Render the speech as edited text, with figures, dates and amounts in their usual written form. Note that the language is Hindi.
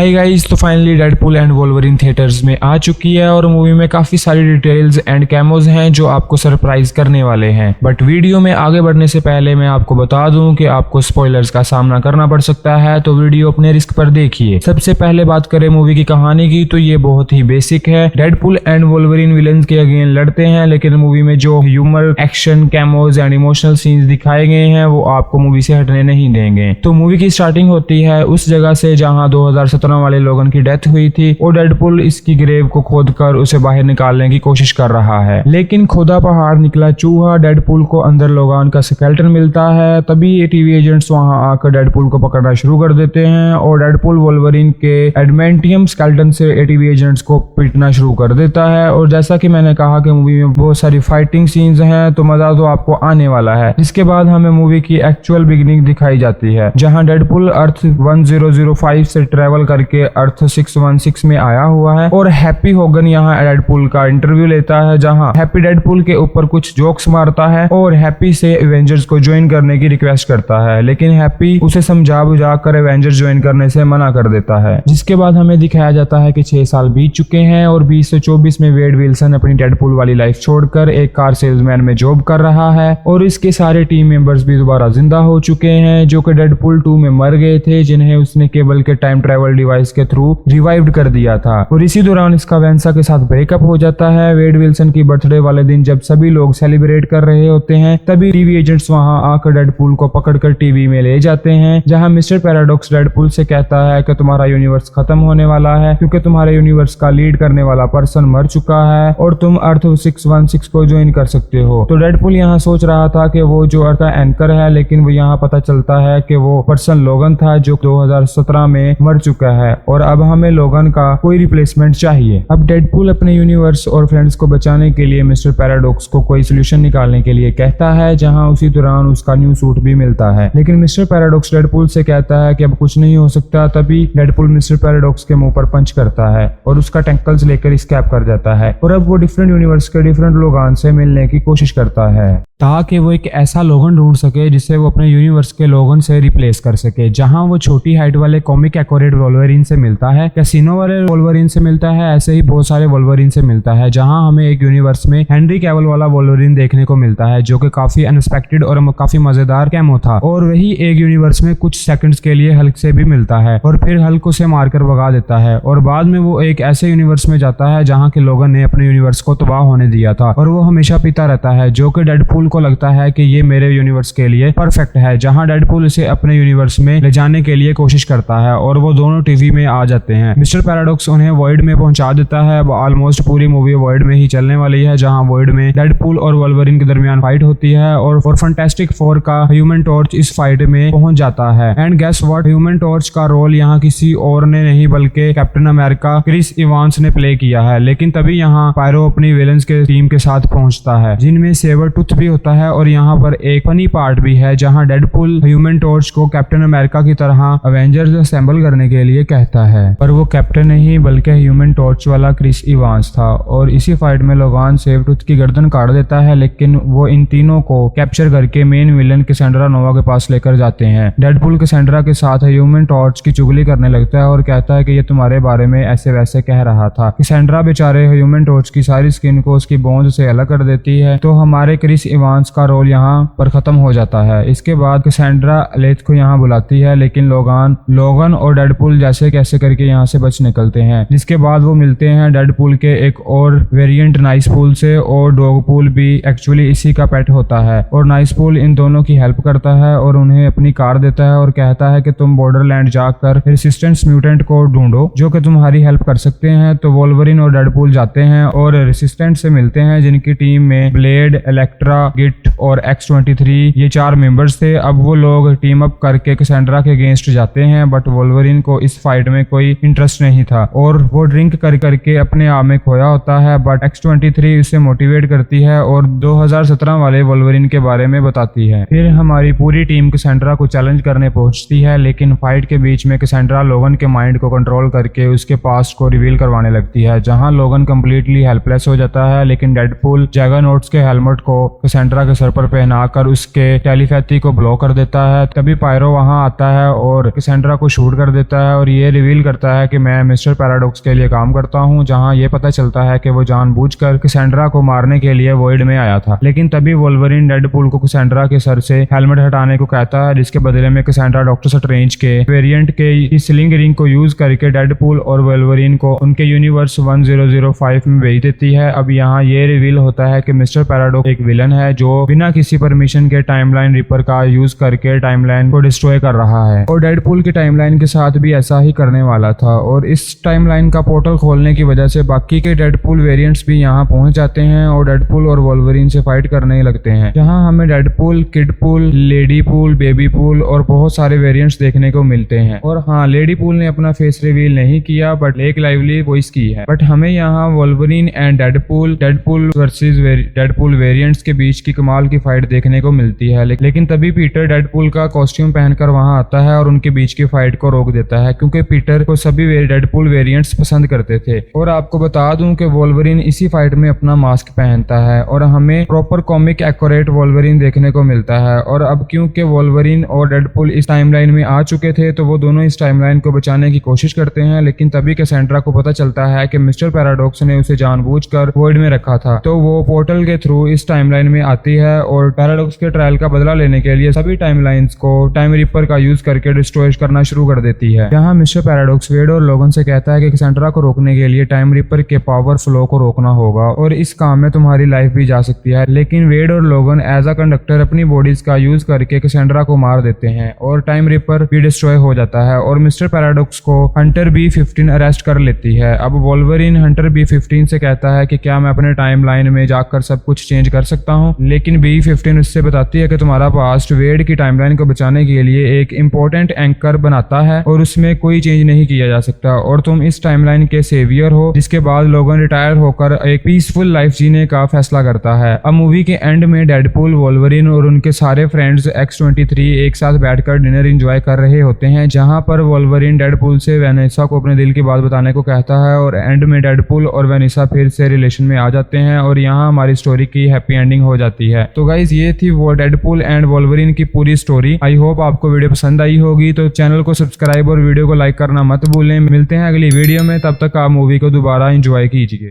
हाय गाइस, तो finally Deadpool and Wolverine theatres में आ चुकी है और मूवी में काफी सारी डिटेल्स एंड कैमोज हैं जो आपको सरप्राइज करने वाले हैं। बट वीडियो में आगे बढ़ने से पहले मैं आपको बता दूं कि आपको स्पॉयलर्स का सामना करना पड़ सकता है, तो वीडियो अपने रिस्क पर देखिए। सबसे पहले बात करें मूवी की कहानी की, तो ये बहुत ही बेसिक है। डेडपूल एंड वोल्वरिन विलन के अगेंस्ट लड़ते हैं, लेकिन मूवी में जो humour, action, cameos and emotional scenes दिखाए गए हैं वो आपको मूवी से हटने नहीं देंगे। तो मूवी की स्टार्टिंग होती है उस जगह से जहाँ 2017 वाले लोगन की डेथ हुई थी और डेडपूल इसकी ग्रेव को खोदकर उसे बाहर निकालने की कोशिश कर रहा है, लेकिन खुदा पहाड़ निकला चूहा। डेडपूल को अंदर लोगान का स्केलेटन मिलता है, तभी ये टीवी एजेंट्स वहां आकर डेडपूल को पकड़ना शुरू कर देते हैं और डेडपूल वोल्वरिन के एडमेंटियम स्केलेटन से टीवी एजेंट्स को पीटना शुरू कर देता है। और जैसा कि मैंने कहा कि मूवी में बहुत सारी फाइटिंग सीन्स हैं, तो मजा तो आपको आने वाला है। इसके बाद हमें मूवी की एक्चुअल बिगिनिंग दिखाई जाती है, जहां डेडपूल अर्थ 1005 से ट्रेवल करके अर्थ 616 में आया हुआ है और हैप्पी होगन यहाँ डेडपूल का इंटरव्यू लेता है, जहां हैप्पी डेडपूल के ऊपर कुछ जोक्स मारता है और हैप्पी से एवेंजर्स को ज्वाइन करने की रिक्वेस्ट करता है, लेकिन हैप्पी उसे समझा बुझा कर एवेंजर्स ज्वाइन करने से मना कर देता है। जिसके बाद हमें दिखाया जाता है कि 6 साल बीत चुके हैं और 20 से 24 में वेड विल्सन अपनी डेडपूल वाली लाइफ छोड़कर एक कार सेल्समैन में जॉब कर रहा है और इसके सारे टीम मेंबर्स भी दोबारा जिंदा हो चुके हैं, जो कि डेडपूल 2 में मर गए थे, जिन्हें उसने केबल के टाइम ट्रेवल डिवाइस के थ्रू रिवाइव्ड कर दिया था। और इसी दौरान इसका वेंसा के साथ ब्रेकअप हो जाता है। वेड विल्सन की बर्थडे वाले दिन जब सभी लोग सेलिब्रेट कर रहे होते हैं, तभी टीवी एजेंट्स वहां आकर डेडपूल को पकड़कर टीवी में ले जाते हैं, जहां मिस्टर पैराडॉक्स डेडपूल से कहता है कि तुम्हारा यूनिवर्स खत्म होने वाला है क्योंकि तुम्हारे यूनिवर्स का लीड करने वाला पर्सन मर चुका है और तुम अर्थ 616 को ज्वाइन कर सकते हो। तो डेडपूल यहाँ सोच रहा था कि वो जो अर्थ एंकर है, लेकिन वो यहाँ पता चलता है कि वो पर्सन लोगन था जो 2017 में मर चुका है और अब हमें लोगन का कोई रिप्लेसमेंट चाहिए। अब डेडपूल अपने यूनिवर्स और फ्रेंड्स को बचाने के लिए मिस्टर पैराडॉक्स को कोई सोल्यूशन निकालने के लिए कहता है, जहां उसी दौरान उसका न्यू सूट भी मिलता है, लेकिन मिस्टर पैराडॉक्स डेडपूल से कहता है कि अब कुछ नहीं हो सकता। तभी डेडपूल मिस्टर पैराडॉक्स के मुंह पर पंच करता है और उसका टेंकल्स लेकर स्कैप कर जाता है और अब वो डिफरेंट यूनिवर्स के डिफरेंट लोगान से मिलने की कोशिश करता है ताकि वो एक ऐसा लोगन ढूंढ सके जिसे वो अपने यूनिवर्स के लोगन से रिप्लेस कर सके। जहां वो छोटी हाइट वाले कॉमिक एक्यूरेट वोल्वरिन से मिलता है, कैसीनो वाले वोल्वरिन से मिलता है, ऐसे ही बहुत सारे वोल्वरिन से मिलता है, जहां हमें एक यूनिवर्स में हेनरी कैविल वाला वोल्वरिन देखने को मिलता है, जो कि काफी अनएक्सपेक्टेड और काफी मजेदार कैमो था। और वही एक यूनिवर्स में कुछ सेकंड्स के लिए हल्क से भी मिलता है और फिर हल्क उसे मारकर भगा देता है और बाद में वो एक ऐसे यूनिवर्स में जाता है जहां के लोगन ने अपने यूनिवर्स को तबाह होने दिया था और वो हमेशा पीता रहता है, जो कि डेडपूल को लगता है कि ये मेरे यूनिवर्स के लिए परफेक्ट है। जहां डेडपूल इसे अपने यूनिवर्स में ले जाने के लिए कोशिश करता है और वो दोनों टीवी में आ जाते हैं। मिस्टर पैराडॉक्स उन्हें वॉइड में पहुंचा देता है। वो ऑलमोस्ट पूरी मूवी वॉइड में ही चलने वाली है, जहां वॉइड में डेडपूल और वोल्वरिन के दरमियान फाइट होती है और फैंटास्टिक फोर का ह्यूमन टॉर्च इस फाइट में पहुंच जाता है। And guess what, human torch का रोल यहाँ किसी और ने नहीं बल्कि कैप्टन अमेरिका क्रिस इवांस ने प्ले किया है। लेकिन तभी यहाँ पायरो अपनी विलन्स के टीम के साथ पहुंचता है, जिनमें सेवर टूथ भी होता है। और यहाँ पर एक फनी पार्ट भी है, जहां डेडपूल ह्यूमन टॉर्च को कैप्टन अमेरिका की तरह अवेंजर्स असेंबल करने के लिए कहता है, पर वो कैप्टन नहीं बल्कि ह्यूमन टॉर्च वाला क्रिस इवांस था। और इसी फाइट में लोगान सेवरटूथ की गर्दन काट देता है, लेकिन वो इन तीनों को कैप्चर करके मेन विलन कैसेंड्रा नोवा के पास लेकर जाते हैं। डेडपूल कैसेंड्रा के साथ ह्यूमन टॉर्च की चुगली करने लगता है और कहता है कि ये तुम्हारे बारे में ऐसे वैसे कह रहा था। कैसेंड्रा बेचारे ह्यूमन टॉर्च की सारी स्किन को उसकी बोन्स से अलग कर देती है, तो हमारे क्रिस इवांस का रोल यहाँ पर खत्म हो जाता है। इसके बाद कैसेंड्रा लेथ को यहाँ बुलाती है, लेकिन लोगन और डेडपूल जैसे कैसे करके यहाँ से बच निकलते हैं। जिसके बाद वो मिलते हैं डेडपूल के एक और वेरिएंट नाइसपूल से, और डॉगपूल भी एक्चुअली इसी का पेट होता है। और नाइसपूल इन दोनों की हेल्प करता है और उन्हें अपनी कार देता है और कहता है कि तुम बॉर्डरलैंड जाकर रेसिस्टेंस म्यूटेंट को ढूंढो जो कि तुम्हारी हेल्प कर सकते हैं। तो वोल्वरिन और डेडपूल जाते हैं और रेसिस्टेंट से मिलते हैं, जिनकी टीम में ब्लेड, इलेक्ट्रा, गिट और X-23 ये 4 मेंबर्स थे। अब वो लोग टीम अप करके कैसेंड्रा के अगेंस्ट जाते हैं, बट वोल्वरिन को इस फाइट में कोई इंटरेस्ट नहीं था और वो ड्रिंक करके अपने आप में खोया होता है। बट X-23 उसे मोटिवेट करती है और 2017 वाले वोल्वरिन के बारे में बताती है। फिर हमारी पूरी टीम कैसेंड्रा को चैलेंज करने पहुंचती है, लेकिन फाइट के बीच में कैसेंड्रा लोगन के माइंड को कंट्रोल करके उसके पास्ट को रिवील करवाने लगती है, जहां लोगन कंप्लीटली हेल्पलेस हो जाता है। लेकिन डेडपूल जैगरनॉट्स के हेलमेट को कैसेंड्रा के सर पर पहनाकर उसके टेलीपैथी को ब्लॉक कर देता है। तभी पायरो वहां आता है और कैसेंड्रा को शूट कर देता है और ये रिवील करता है कि मैं मिस्टर पैराडॉक्स के लिए काम करता हूँ, जहाँ ये पता चलता है कि वो जानबूझकर कैसेंड्रा को मारने के लिए वॉइड में आया था। लेकिन तभी वोल्वरिन डेडपूल को कैसेंड्रा के सर से हेलमेट हटाने को कहता है, जिसके बदले में कैसेंड्रा डॉक्टर स्ट्रेंज के वेरिएंट के स्लिंग रिंग को यूज करके डेडपूल और वोल्वरिन को उनके यूनिवर्स 1005 में भेज देती है। अब यहाँ ये रिवील होता है कि मिस्टर पैराडॉक्स एक विलन है जो बिना किसी परमिशन के टाइमलाइन रिपर का यूज करके टाइमलाइन को डिस्ट्रॉय कर रहा है, और डेडपूल की टाइमलाइन के साथ भी ऐसा ही करने वाला था। और इस टाइमलाइन का पोर्टल खोलने की वजह से बाकी के डेडपूल वेरिएंट्स भी यहाँ पहुंच जाते हैं और डेडपूल और वोल्वरिन से फाइट करने लगते हैं, जहाँ हमें डेडपूल, किडपूल, लेडीपूल, बेबीपूल और बहुत सारे वेरिएंट्स देखने को मिलते हैं। और हाँ, लेडीपूल ने अपना फेस रिवील नहीं किया बट एक लाइवली वॉइस की है। बट हमें यहाँ Wolverine and Deadpool versus Deadpool variants के बीच की कमाल की फाइट देखने को मिलती है। लेकिन तभी पीटर डेडपूल का कॉस्ट्यूम पहनकर वहां आता है और उनके बीच की फाइट को रोक देता है, क्योंकि पीटर को सभी डेडपूल वेरिएंट्स पसंद करते थे। और आपको बता दूं कि वोल्वरिन इसी फाइट में अपना मास्क पहनता है और हमें प्रॉपर कॉमिक एक्यूरेट वोल्वरिन देखने को मिलता है। और अब क्योंकि वोल्वरिन और डेडपूल इस टाइमलाइन में आ चुके थे तो वो दोनों इस टाइमलाइन को बचाने की कोशिश करते हैं। लेकिन तभी कैसेंड्रा को पता चलता है कि मिस्टर पैराडॉक्स ने उसे जानबूझकर वॉइड में रखा था, तो वो पोर्टल के थ्रू इस टाइमलाइन में आती है और पैराडॉक्स के ट्रायल का बदला लेने के लिए सभी टाइमलाइंस को टाइम रिपर का यूज करके डिस्ट्रॉय करना शुरू कर देती है। यहाँ मिस्टर पैराडॉक्स वेड और लोगन से कहता है कि कैसेंड्रा को रोकने के लिए टाइम रिपर के पावर फ्लो को रोकना होगा और इस काम में तुम्हारी लाइफ भी जा सकती है। लेकिन वेड और लोगन एज अ कंडक्टर अपनी बॉडीज का यूज करके कैसेंड्रा को मार देते हैं और टाइम रिपर भी डिस्ट्रॉय हो जाता है और मिस्टर पैराडॉक्स को हंटर B15 अरेस्ट कर लेती है। अब वोल्वरिन हंटर B15 से कहता है कि क्या मैं अपने टाइमलाइन में जाकर सब कुछ चेंज कर सकता हूँ, लेकिन B15 उससे बताती है कि तुम्हारा पास्ट वेड की टाइमलाइन को बचाने के लिए एक इम्पोर्टेंट एंकर बनाता है और उसमें कोई चेंज नहीं किया जा सकता और तुम इस टाइमलाइन के सेवियर हो। जिसके बाद लोगन रिटायर होकर एक पीसफुल लाइफ जीने का फैसला करता है। अब मूवी के एंड में डेडपूल, वोल्वरिन और उनके सारे फ्रेंड्स X-23 एक साथ बैठकर डिनर एंजॉय कर रहे होते हैं, जहां पर वोल्वरिन डेडपूल से वेनेसा को अपने दिल की बात बताने को कहता है और एंड में डेडपूल और वेनेसा फिर से रिलेशन में आ जाते हैं और यहाँ हमारी स्टोरी की हैप्पी एंडिंग हो जाती है। तो गाइज ये थी वो डेडपूल एंड वोल्वरिन की पूरी स्टोरी। आई होप आपको वीडियो पसंद आई होगी, तो चैनल को सब्सक्राइब और वीडियो को लाइक करना मत भूलें। मिलते हैं अगली वीडियो में, तब तक आप मूवी को दोबारा एंजॉय कीजिए।